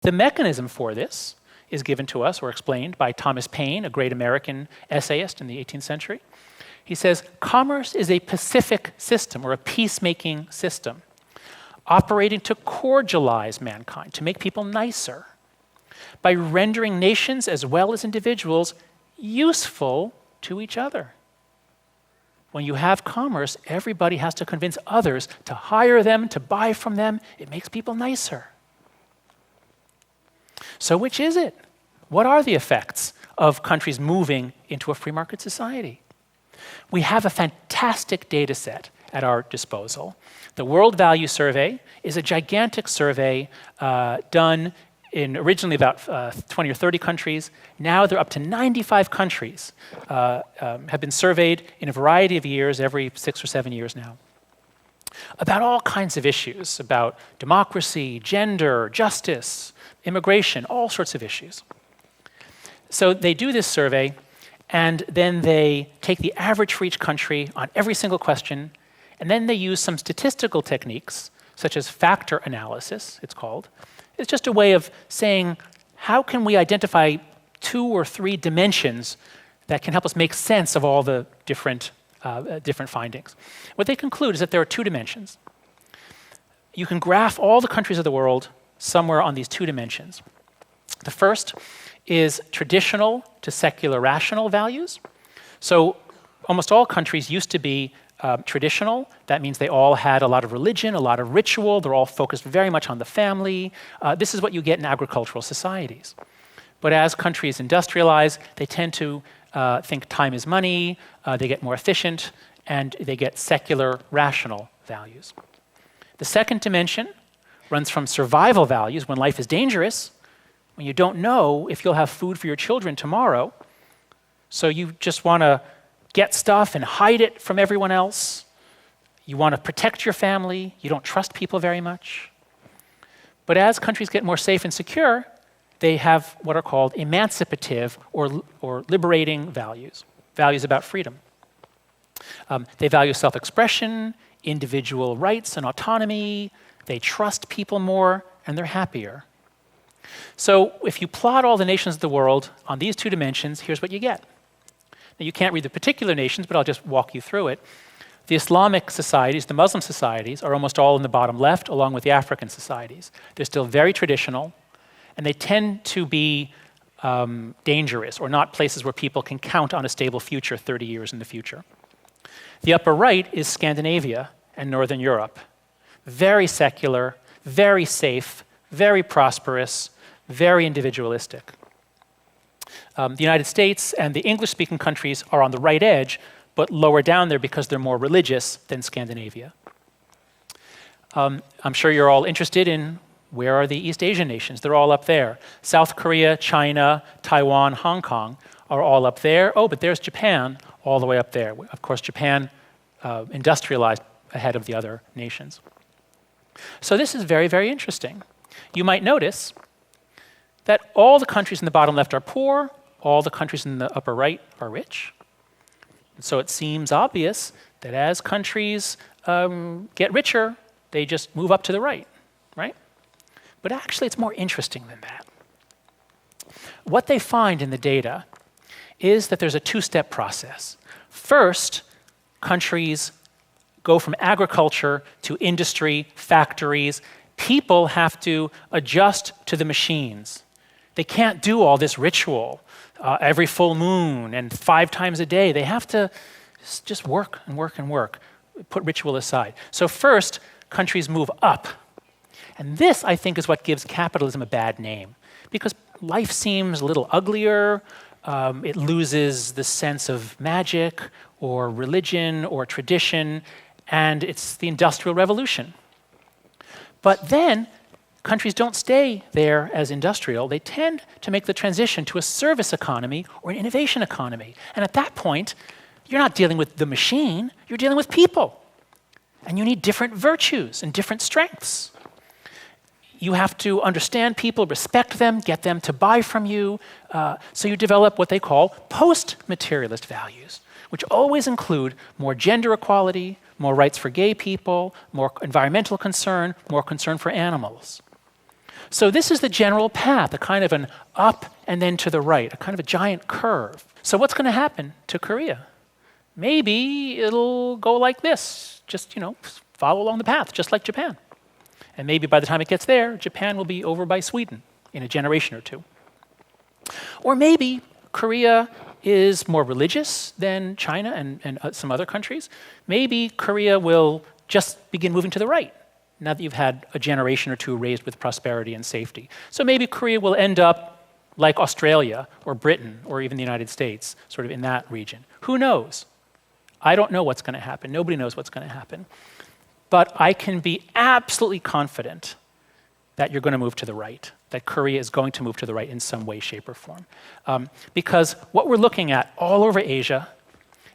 The mechanism for this is given to us or explained by Thomas Paine, a great American essayist in the 18th century. He says, commerce is a pacific system or a peacemaking system, operating to cordialize mankind, to make people nicer, by rendering nations as well as individuals useful to each other. When you have commerce, everybody has to convince others to hire them, to buy from them. It makes people nicer. So which is it? What are the effects of countries moving into a free market society? We have a fantastic data set at our disposal. The World Value Survey is a gigantic survey done in originally about 20 or 30 countries. Now they're up to 95 countries have been surveyed in a variety of years, every 6 or 7 years now, about all kinds of issues, about democracy, gender, justice, immigration, all sorts of issues. So they do this survey, and then they take the average for each country on every single question, and then they use some statistical techniques, such as factor analysis, it's called. It's just a way of saying, how can we identify 2 or 3 dimensions that can help us make sense of all the different findings? What they conclude is that there are 2 dimensions. You can graph all the countries of the world somewhere on these 2 dimensions. The first is traditional to secular rational values. So almost all countries used to be traditional. That means they all had a lot of religion, a lot of ritual. They're all focused very much on the family. This is what you get in agricultural societies. But as countries industrialize, they tend to think time is money, they get more efficient, and they get secular rational values. The second dimension runs from survival values, when life is dangerous, when you don't know if you'll have food for your children tomorrow, so you just want to get stuff and hide it from everyone else. You want to protect your family. You don't trust people very much. But as countries get more safe and secure, they have what are called emancipative or liberating values, values about freedom. They value self-expression, individual rights and autonomy. They trust people more, and they're happier. So if you plot all the nations of the world on these 2 dimensions, here's what you get. Now, you can't read the particular nations, but I'll just walk you through it. The Islamic societies, the Muslim societies, are almost all in the bottom left, along with the African societies. They're still very traditional, and they tend to be dangerous, or not places where people can count on a stable future 30 years in the future. The upper right is Scandinavia and Northern Europe. Very secular, very safe, very prosperous, very individualistic. The United States and the English-speaking countries are on the right edge, but lower down there because they're more religious than Scandinavia. I'm sure you're all interested in where are the East Asian nations. They're all up there. South Korea, China, Taiwan, Hong Kong are all up there. Oh, but there's Japan all the way up there. Of course, Japan industrialized ahead of the other nations. So this is very, very interesting. You might notice that all the countries in the bottom left are poor, all the countries in the upper right are rich. And so it seems obvious that as countries get richer, they just move up to the right? But actually, it's more interesting than that. What they find in the data is that there's a 2-step process. First, countries go from agriculture to industry, factories. People have to adjust to the machines. They can't do all this ritual every full moon and 5 times a day. They have to just work and work and work, put ritual aside. So first, countries move up. And this, I think, is what gives capitalism a bad name, because life seems a little uglier. It loses the sense of magic or religion or tradition, and it's the Industrial Revolution. But then countries don't stay there as industrial. They tend to make the transition to a service economy or an innovation economy. And at that point, you're not dealing with the machine, you're dealing with people. And you need different virtues and different strengths. You have to understand people, respect them, get them to buy from you. So you develop what they call post-materialist values, which always include more gender equality, more rights for gay people, more environmental concern, more concern for animals. So this is the general path, a kind of an up and then to the right, a kind of a giant curve. So what's going to happen to Korea? Maybe it'll go like this, just, follow along the path, just like Japan. And maybe by the time it gets there, Japan will be over by Sweden in a generation or two. Or maybe Korea is more religious than China and some other countries. Maybe Korea will just begin moving to the right, now that you've had a generation or two raised with prosperity and safety. So maybe Korea will end up like Australia or Britain or even the United States, sort of in that region. Who knows? I don't know what's going to happen. Nobody knows what's going to happen. But I can be absolutely confident that you're going to move to the right, that Korea is going to move to the right in some way, shape, or form. Because what we're looking at all over Asia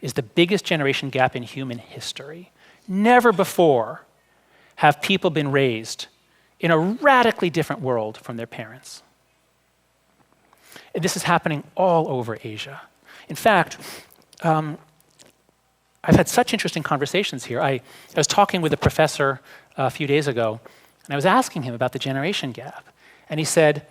is the biggest generation gap in human history. Never before have people been raised in a radically different world from their parents. And this is happening all over Asia. In fact, I've had such interesting conversations here. I was talking with a professor a few days ago, and I was asking him about the generation gap. And he said,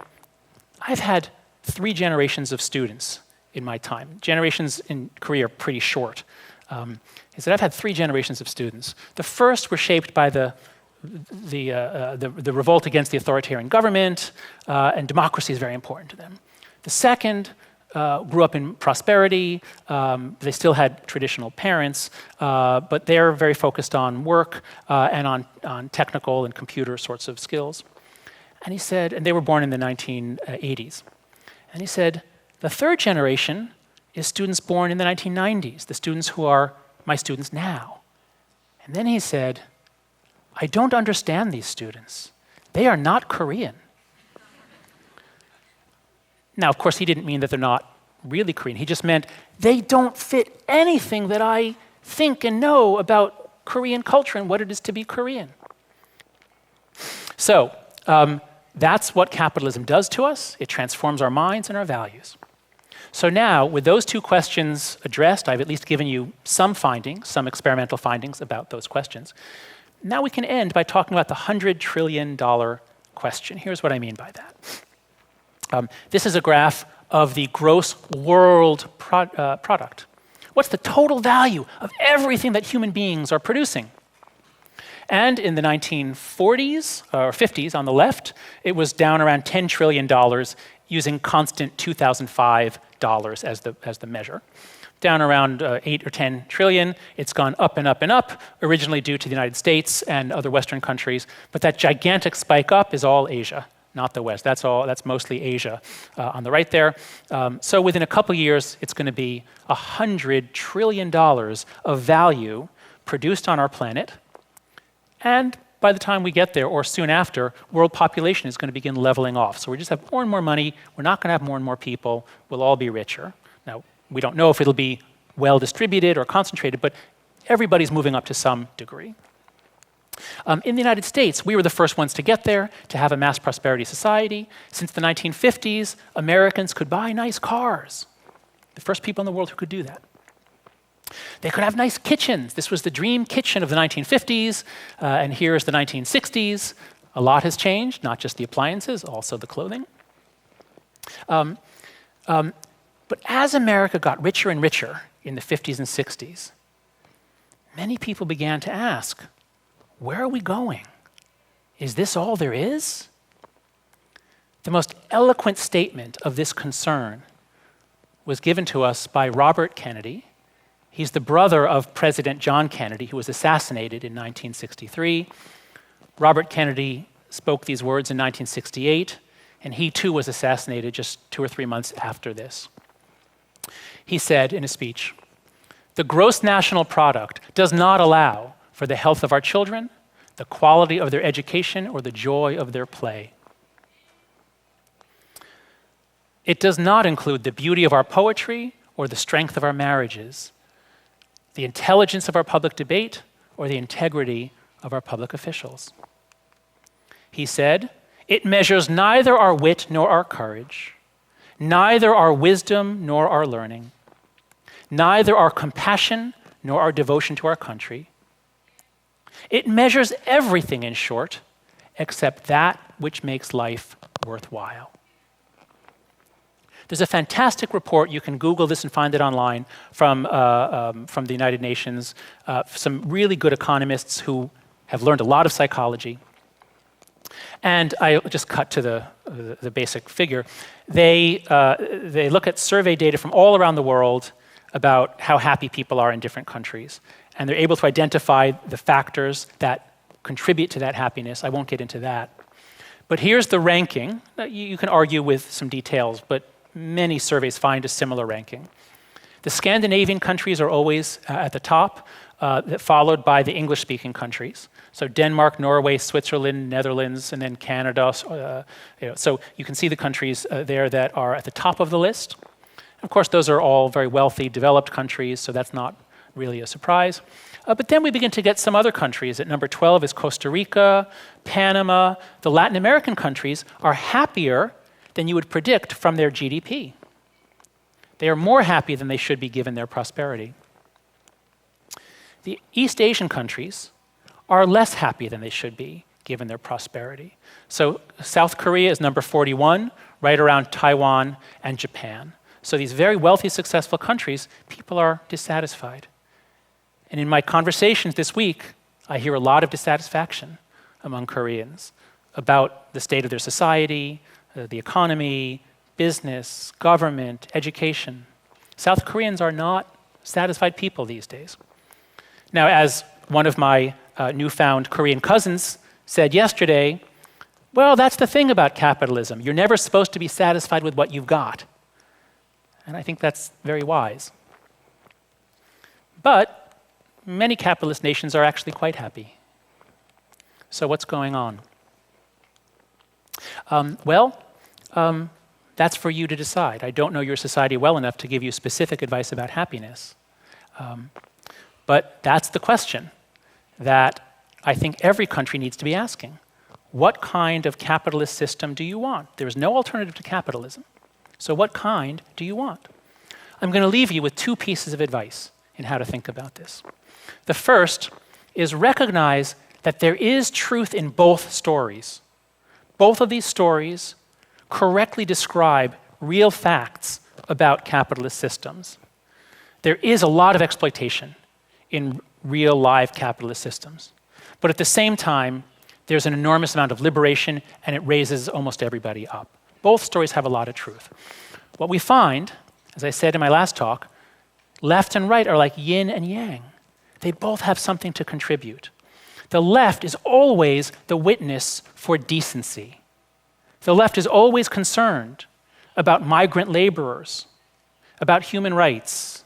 I've had 3 generations of students in my time. Generations in Korea are pretty short. He said, I've had 3 generations of students. The first were shaped by the revolt against the authoritarian government, and democracy is very important to them. The second grew up in prosperity. They still had traditional parents, but they're very focused on work and on technical and computer sorts of skills. And he said, and they were born in the 1980s. And he said, the third generation is students born in the 1990s, the students who are my students now. And then he said, I don't understand these students. They are not Korean. Now, of course, he didn't mean that they're not really Korean. He just meant they don't fit anything that I think and know about Korean culture and what it is to be Korean. So that's what capitalism does to us. It transforms our minds and our values. So now, with those 2 questions addressed, I've at least given you some findings, some experimental findings about those questions. Now we can end by talking about the $100 trillion question. Here's what I mean by that. This is a graph of the gross world product. What's the total value of everything that human beings are producing? And in the 1940s or 50s on the left, it was down around $10 trillion using constant 2005 dollars as the measure. Down around 8 or 10 trillion. It's gone up and up and up, originally due to the United States and other Western countries. But that gigantic spike up is all Asia, not the West. That's mostly Asia on the right there. So within a couple years, it's going to be $100 trillion of value produced on our planet. And by the time we get there, or soon after, world population is going to begin leveling off. So we just have more and more money. We're not going to have more and more people. We'll all be richer. Now, we don't know if it'll be well distributed or concentrated, but everybody's moving up to some degree. In the United States, we were the first ones to get there, to have a mass prosperity society. Since the 1950s, Americans could buy nice cars. The first people in the world who could do that. They could have nice kitchens. This was the dream kitchen of the 1950s, and here's the 1960s. A lot has changed, not just the appliances, also the clothing. But as America got richer and richer in the 50s and 60s, many people began to ask, where are we going? Is this all there is? The most eloquent statement of this concern was given to us by Robert Kennedy. He's the brother of President John Kennedy, who was assassinated in 1963. Robert Kennedy spoke these words in 1968, and he too was assassinated just 2 or 3 months after this. He said in a speech, "The gross national product does not allow for the health of our children, the quality of their education, or the joy of their play. It does not include the beauty of our poetry or the strength of our marriages, the intelligence of our public debate, or the integrity of our public officials." He said, "It measures neither our wit nor our courage, neither our wisdom nor our learning, neither our compassion nor our devotion to our country. It measures everything, in short, except that which makes life worthwhile. There's a fantastic report, you can Google this and find it online, from the United Nations, some really good economists who have learned a lot of psychology. And I just cut to the basic figure. They look at survey data from all around the world about how happy people are in different countries. And they're able to identify the factors that contribute to that happiness. I won't get into that. But here's the ranking. You can argue with some details, but many surveys find a similar ranking. The Scandinavian countries are always at the top, followed by the English-speaking countries. So Denmark, Norway, Switzerland, Netherlands, and then Canada. So you can see the countries there that are at the top of the list. Of course, those are all very wealthy, developed countries, so that's not really a surprise. But then we begin to get some other countries. At number 12 is Costa Rica, Panama. The Latin American countries are happier than you would predict from their GDP. They are more happy than they should be given their prosperity. The East Asian countries are less happy than they should be given their prosperity. So South Korea is number 41, right around Taiwan and Japan. So these very wealthy, successful countries, people are dissatisfied. And in my conversations this week, I hear a lot of dissatisfaction among Koreans about the state of their society, the economy, business, government, education. South Koreans are not satisfied people these days. Now, as one of my newfound Korean cousins said yesterday, well, that's the thing about capitalism. You're never supposed to be satisfied with what you've got. And I think that's very wise. But many capitalist nations are actually quite happy. So what's going on? That's for you to decide. I don't know your society well enough to give you specific advice about happiness. But that's the question that I think every country needs to be asking. What kind of capitalist system do you want? There is no alternative to capitalism. So what kind do you want? I'm going to leave you with two pieces of advice in how to think about this. The first is recognize that there is truth in both stories. Both of these stories correctly describe real facts about capitalist systems. There is a lot of exploitation in real live capitalist systems. But at the same time, there's an enormous amount of liberation and it raises almost everybody up. Both stories have a lot of truth. What we find, as I said in my last talk, left and right are like yin and yang. They both have something to contribute. The left is always the witness for decency. The left is always concerned about migrant laborers, about human rights,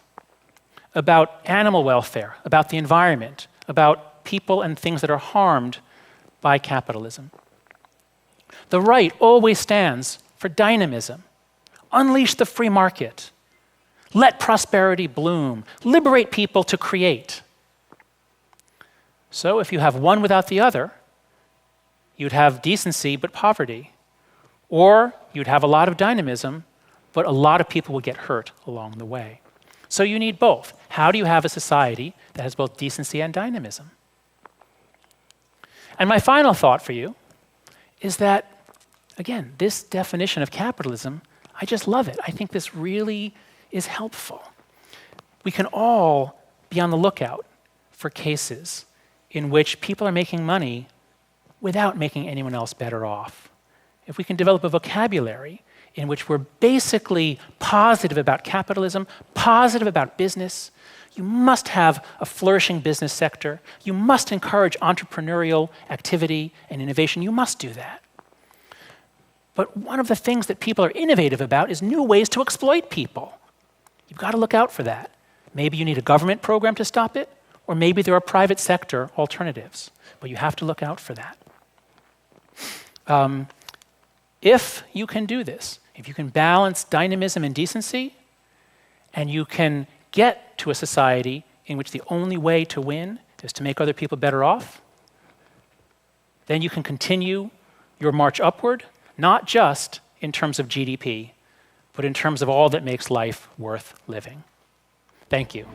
about animal welfare, about the environment, about people and things that are harmed by capitalism. The right always stands for dynamism. Unleash the free market. Let prosperity bloom. Liberate people to create. So if you have one without the other, you'd have decency but poverty. Or you'd have a lot of dynamism, but a lot of people will get hurt along the way. So you need both. How do you have a society that has both decency and dynamism? And my final thought for you is that, again, this definition of capitalism, I just love it. I think this really is helpful. We can all be on the lookout for cases in which people are making money without making anyone else better off. If we can develop a vocabulary in which we're basically positive about capitalism, positive about business, you must have a flourishing business sector. You must encourage entrepreneurial activity and innovation. You must do that. But one of the things that people are innovative about is new ways to exploit people. You've got to look out for that. Maybe you need a government program to stop it, or maybe there are private sector alternatives. But you have to look out for that. If you can do this, if you can balance dynamism and decency, and you can get to a society in which the only way to win is to make other people better off, then you can continue your march upward, not just in terms of GDP, but in terms of all that makes life worth living. Thank you.